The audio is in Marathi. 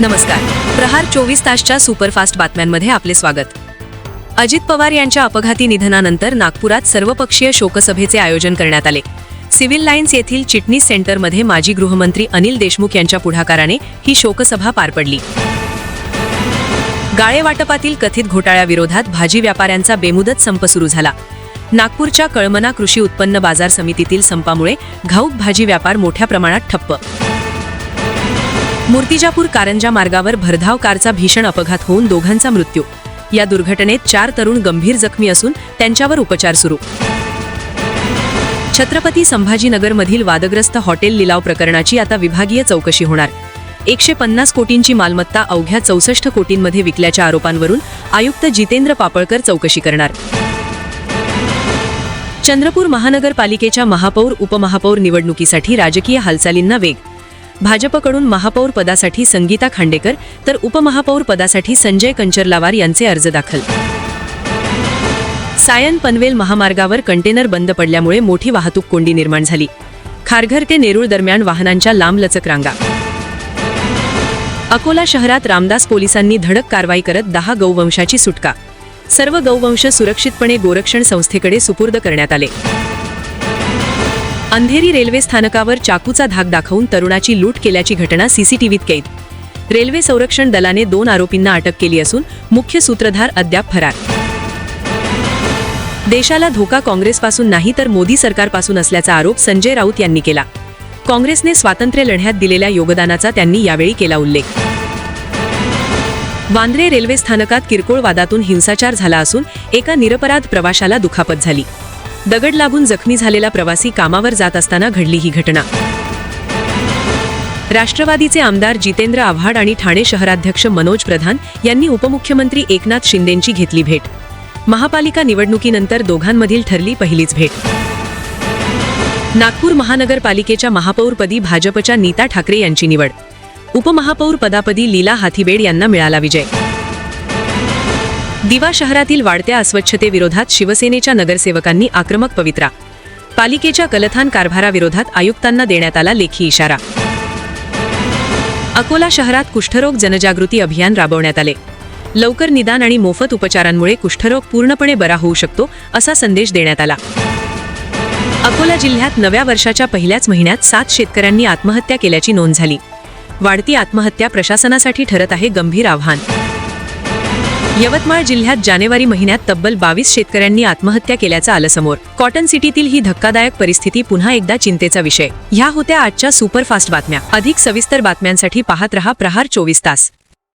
नमस्कार. प्रहार 24 तासच्या सुपरफास्ट बातम्यांमध्ये आपले स्वागत. अजित पवार यांच्या अपघाती निधनानंतर नागपुरात सर्वपक्षीय शोकसभेचे आयोजन करण्यात आले. सिव्हिल लाईन्स येथील चिटणीस सेंटरमध्ये माजी गृहमंत्री अनिल देशमुख यांच्या पुढाकाराने ही शोकसभा पार पडली. गाळे वाटपातील कथित घोटाळ्याविरोधात भाजी व्यापाऱ्यांचा बेमुदत संप सुरू झाला. नागपूरच्या कळमना कृषी उत्पन्न बाजार समितीतील संपामुळे घाऊक भाजी व्यापार मोठ्या प्रमाणात ठप्प. मूर्तिजापूर कारंजा मार्गावर भरधाव कारचा भीषण अपघात होऊन दोघांचा मृत्यू. या दुर्घटनेत 4 तरुण गंभीर जखमी असून त्यांच्यावर उपचार सुरू. छत्रपती संभाजीनगरमधील वादग्रस्त हॉटेल लिलाव प्रकरणाची आता विभागीय चौकशी होणार. 150 कोटींची मालमत्ता अवघ्या 64 कोटींमध्ये विकल्याच्या आरोपांवरून आयुक्त जितेंद्र पापळकर चौकशी करणार. चंद्रपूर महानगरपालिकेच्या महापौर उपमहापौर निवडणुकीसाठी राजकीय हालचालींना वेग. भाजपकडून महापौर पदासाठी संगीता खांडेकर तर उपमहापौर पदासाठी संजय कंचरलावार यांचे अर्ज दाखल. सायन पनवेल महामार्गावर कंटेनर बंद पडल्यामुळे मोठी वाहतूक कोंडी निर्माण झाली. खारघर ते नेरूळ दरम्यान वाहनांच्या लांबलचक रांगा. अकोला शहरात रामदास पोलिसांनी धडक कारवाई करत 10 गौवंशाची सुटका. सर्व गौवंश सुरक्षितपणे गोरक्षण संस्थेकडे सुपूर्द करण्यात आले. अंधेरी रेल्वे स्थानकावर चाकूचा धाक दाखवून तरुणाची लूट केल्याची घटना सीसीटीव्हीत कैद. रेल्वे संरक्षण दलाने 2 आरोपींना अटक केली असून मुख्य सूत्रधार अद्याप फरार. देशाला धोका काँग्रेसपासून नाही तर मोदी सरकारपासून असल्याचा आरोप संजय राऊत यांनी केला. काँग्रेसने स्वातंत्र्य लढ्यात दिलेल्या योगदानाचा त्यांनी यावेळी केला उल्लेख. वांद्रे रेल्वे स्थानकात किरकोळ वादातून हिंसाचार झाला असून एका निरपराध प्रवाशाला दुखापत झाली. दगड लागून जखमी झालेला प्रवासी कामावर जात असताना घडली ही घटना. राष्ट्रवादीचे आमदार जितेंद्र आव्हाड आणि ठाणे शहराध्यक्ष मनोज प्रधान यांनी उपमुख्यमंत्री एकनाथ शिंदेंची घेतली भेट. महापालिका निवडणुकीनंतर दोघांमधील ठरली पहिलीच भेट. नागपूर महानगरपालिकेच्या महापौरपदी भाजपच्या नीता ठाकरे यांची निवड. उपमहापौर पदापदी लीला हाथीबेड यांना मिळाला विजय. दिवा शहरातील वाढत्या अस्वच्छतेविरोधात शिवसेनेच्या नगरसेवकांनी आक्रमक पवित्रा. पालिकेच्या कलथान कारभाराविरोधात आयुक्तांना देण्यात आला लेखी इशारा. अकोला शहरात कुष्ठरोग जनजागृती अभियान राबवण्यात आले. लवकर निदान आणि मोफत उपचारांमुळे कुष्ठरोग पूर्णपणे बरा होऊ शकतो असा संदेश देण्यात आला. अकोला जिल्ह्यात नव्या वर्षाच्या पहिल्याच महिन्यात 7 शेतकऱ्यांनी आत्महत्या केल्याची नोंद झाली. वाढती आत्महत्या प्रशासनासाठी ठरत आहे गंभीर आव्हान. यवतमाळ जिल्ह्यात जानेवारी महिन्यात तब्बल 22 शेतकऱ्यांनी आत्महत्या केल्याचं आलं समोर. कॉटन सिटीतील ही धक्कादायक परिस्थिती पुन्हा एकदा चिंतेचा विषय. ह्या होत्या आजच्या सुपरफास्ट बातम्या. अधिक सविस्तर बातम्यांसाठी पाहत रहा प्रहार 24 तास.